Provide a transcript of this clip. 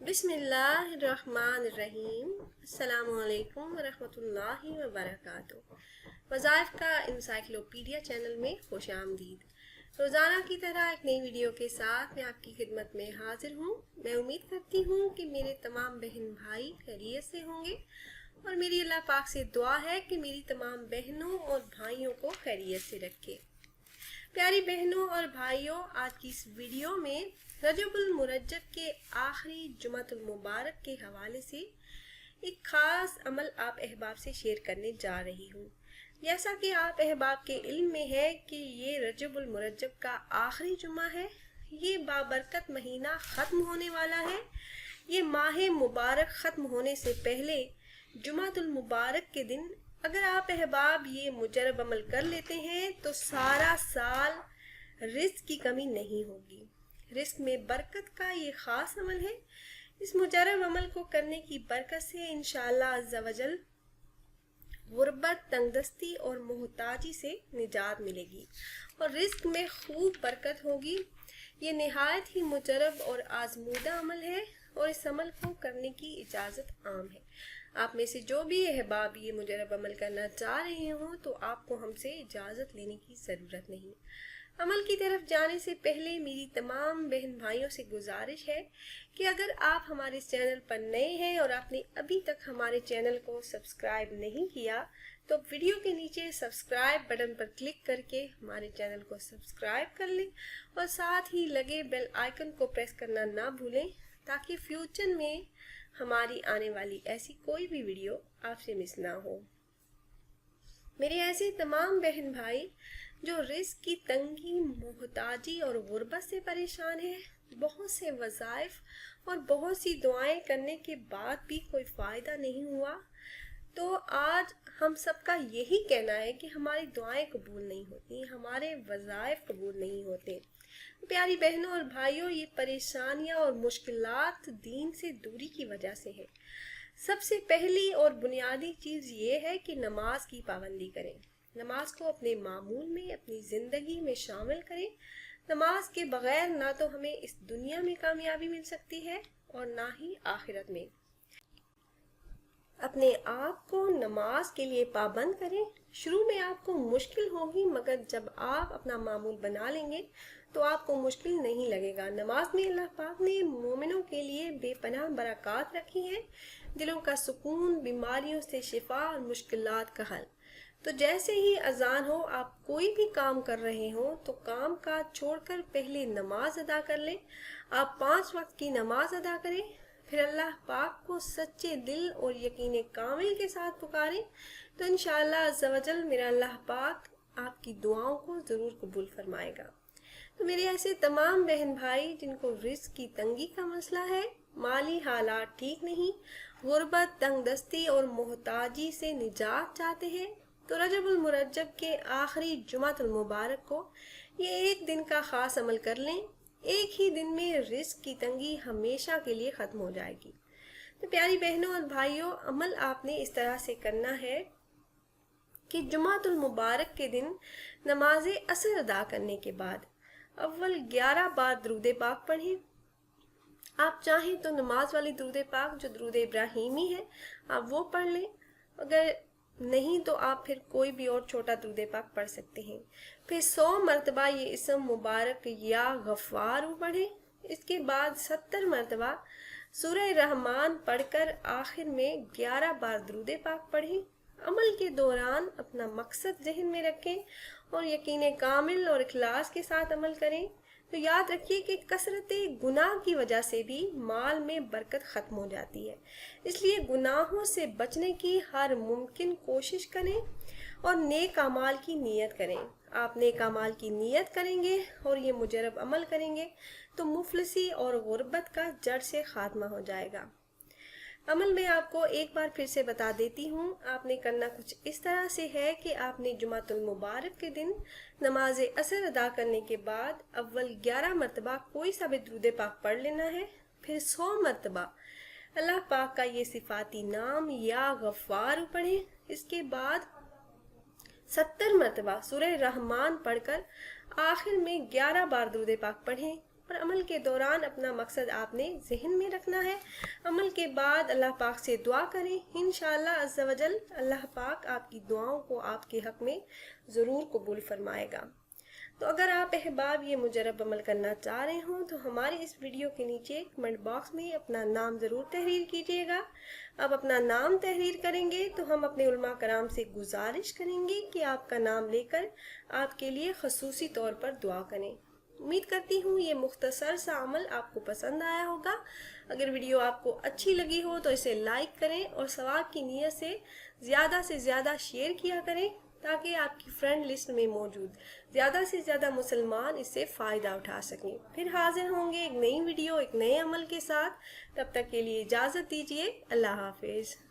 बिस्मिल्लाहिर्रहमानिर्रहीम। अस्सलामुअलैकुम वरहमतुल्लाहि वबरकातुहू। वज़ाइफ का इंसाइक्लोपीडिया चैनल में खुश आमदीद। रोज़ाना की तरह एक नई वीडियो के साथ मैं आपकी खिदमत में हाजिर हूँ। मैं उम्मीद करती हूँ कि मेरे तमाम बहन भाई खैरियत से होंगे और मेरी अल्लाह पाक से दुआ है कि मेरी तमाम बहनों और भाइयों को खैरियत से रखे। प्यारी बहनों और भाइयों, आज की इस वीडियो में रजबुल मुरज्जब के आखिरी जुमातुल मुबारक के हवाले से एक ख़ास अमल आप अहबाब से शेयर करने जा रही हूँ। जैसा कि आप अहबाब के इल्म में है कि ये रजबुल मुरज्जब का आखिरी जुमा है। ये बाबरकत महीना ख़त्म होने वाला है। ये माह मुबारक ख़त्म होने से पहले जुमातुल मुबारक के दिन अगर आप अहबाब ये मुजरब अमल कर लेते हैं तो सारा साल रिस्क की कमी नहीं होगी। रिस्क में बरकत का ये ख़ास अमल है। इस मुजरब अमल को करने की बरकत से इंशाअल्लाह अज़्ज़ा वजल गुर्बत, तंगदस्ती और मोहताजी से निजात मिलेगी और रिस्क में खूब बरकत होगी। ये निहायत ही मुजरब और आजमूदा अमल है और इस अमल को करने की इजाज़त आम है। आप में से जो भी अहबाब ये मुजरब अमल करना चाह रहे हों तो आपको हमसे इजाज़त लेने की ज़रूरत नहीं। अमल की तरफ जाने से पहले मेरी तमाम बहन भाइयों से गुजारिश है कि अगर आप हमारे इस चैनल पर नए हैं और आपने अभी तक हमारे चैनल को सब्सक्राइब नहीं किया तो वीडियो के नीचे सब्सक्राइब बटन पर क्लिक करके हमारे चैनल को सब्सक्राइब कर लें और साथ ही लगे बेल आइकन को प्रेस करना ना भूलें ताकि फ्यूचर में हमारी आने वाली ऐसी कोई भी वीडियो आपसे मिस ना हो। मेरे ऐसे तमाम बहन भाई जो रिस्क की तंगी, मोहताजी और गुर्बत से परेशान है, बहुत से वज़ाइफ और बहुत सी दुआएं करने के बाद भी कोई फ़ायदा नहीं हुआ, तो आज हम सबका यही कहना है कि हमारी दुआएं कबूल नहीं होती, हमारे वज़ाइफ कबूल नहीं होते। प्यारी बहनों और भाइयों, ये परेशानियां और मुश्किलात दीन से दूरी की वजह से है। सबसे पहली और बुनियादी चीज़ ये है कि नमाज की पाबंदी करें। नमाज को अपने मामूल में, अपनी ज़िंदगी में शामिल करें। नमाज के बगैर ना तो हमें इस दुनिया में कामयाबी मिल सकती है और ना ही आखिरत में। अपने आप को नमाज के लिए पाबंद करें। शुरू में आपको मुश्किल होगी मगर जब आप अपना मामूल बना लेंगे तो आपको मुश्किल नहीं लगेगा। नमाज में अल्लाह पाक ने मोमिनों के लिए बेपनाह बरक़ात रखी हैं, दिलों का सुकून, बीमारियों से शिफा और मुश्किलात का हल। तो जैसे ही अजान हो, आप कोई भी काम कर रहे हो तो काम काज छोड़कर पहले नमाज अदा कर लें। आप 5 वक्त की नमाज अदा करें, फिर अल्लाह पाक को सच्चे दिल और यकीन कामिल के साथ पुकारें तो इंशाअल्लाह अज़्ज़ा वजल मेरा अल्लाह पाक आपकी दुआओं को ज़रूर कबूल फरमाएगा। तो मेरे ऐसे तमाम बहन भाई जिनको रिस्क की तंगी का मसला है, माली हालात ठीक नहीं, गुर्बत, तंगदस्ती और मोहताजी से निजात चाहते हैं, तो रजबुल मुरज्जब के आखिरी जुमातुल मुबारक को ये एक दिन का ख़ास अमल कर लें। एक ही दिन में रिस्क की तंगी हमेशा के लिए ख़त्म हो जाएगी। तो प्यारी बहनों और भाइयों, अमल आपने इस तरह से करना है कि जुमातुल मुबारक के दिन नमाज असर अदा करने के बाद अव्वल 11 बार दरूद पाक पढ़ें। आप चाहें तो नमाज वाली दरूद पाक जो दरूद इब्राहिमी है आप वो पढ़ लें, अगर नहीं तो आप फिर कोई भी और छोटा दरूद पाक पढ़ सकते हैं। फिर 100 मरतबा ये इसम मुबारक या गफ़ार पढ़ें। इसके बाद 70 मरतबा सूरह रहमान पढ़कर आखिर में 11 बार दरूद पाक पढ़ें। अमल के दौरान अपना मकसद जहन में रखें और यकीन कामिल और इखलास के साथ अमल करें। तो याद रखिए कि कसरत गुनाह की वजह से भी माल में बरकत ख़त्म हो जाती है, इसलिए गुनाहों से बचने की हर मुमकिन कोशिश करें और नेक अमाल की नीयत करें। आप नेक अमाल की नीयत करेंगे और ये मुजरब अमल करेंगे तो मुफलिसी और गुर्बत का जड़ से ख़ात्मा हो जाएगा। अमल में आपको एक बार फिर से बता देती हूँ। आपने करना कुछ इस तरह से है कि आपने जुमातुल मुबारक के दिन नमाज असर अदा करने के बाद अव्वल 11 मरतबा कोई सा भी दरूद पाक पढ़ लेना है। फिर 100 मरतबा अल्लाह पाक का ये सिफाती नाम या गफ़ार पढ़ें। इसके बाद 70 मरतबा सूरह रहमान पढ़कर आखिर में 11 बार दरूद पाक पढ़ें اور عمل کے دوران اپنا مقصد آپ نے ذہن میں رکھنا ہے۔ عمل کے بعد اللہ پاک سے دعا کریں، انشاءاللہ عز و جل اللہ پاک آپ کی دعاؤں کو آپ کے حق میں ضرور قبول فرمائے گا۔ تو اگر آپ احباب یہ مجرب عمل کرنا چاہ رہے ہوں تو ہمارے اس ویڈیو کے نیچے کمنٹ باکس میں اپنا نام ضرور تحریر کیجیے گا۔ آپ اپنا نام تحریر کریں گے تو ہم اپنے علماء کرام سے گزارش کریں گے کہ آپ کا نام لے کر آپ کے لیے خصوصی طور پر دعا کریں۔ امید کرتی ہوں یہ مختصر سا عمل آپ کو پسند آیا ہوگا۔ اگر ویڈیو آپ کو اچھی لگی ہو تو اسے لائک کریں اور ثواب کی نیت سے زیادہ شیئر کیا کریں تاکہ آپ کی فرینڈ لسٹ میں موجود زیادہ سے زیادہ مسلمان اس سے فائدہ اٹھا سکیں۔ پھر حاضر ہوں گے ایک نئی ویڈیو ایک نئے عمل کے ساتھ، تب تک کے لیے اجازت دیجیے۔ اللہ حافظ۔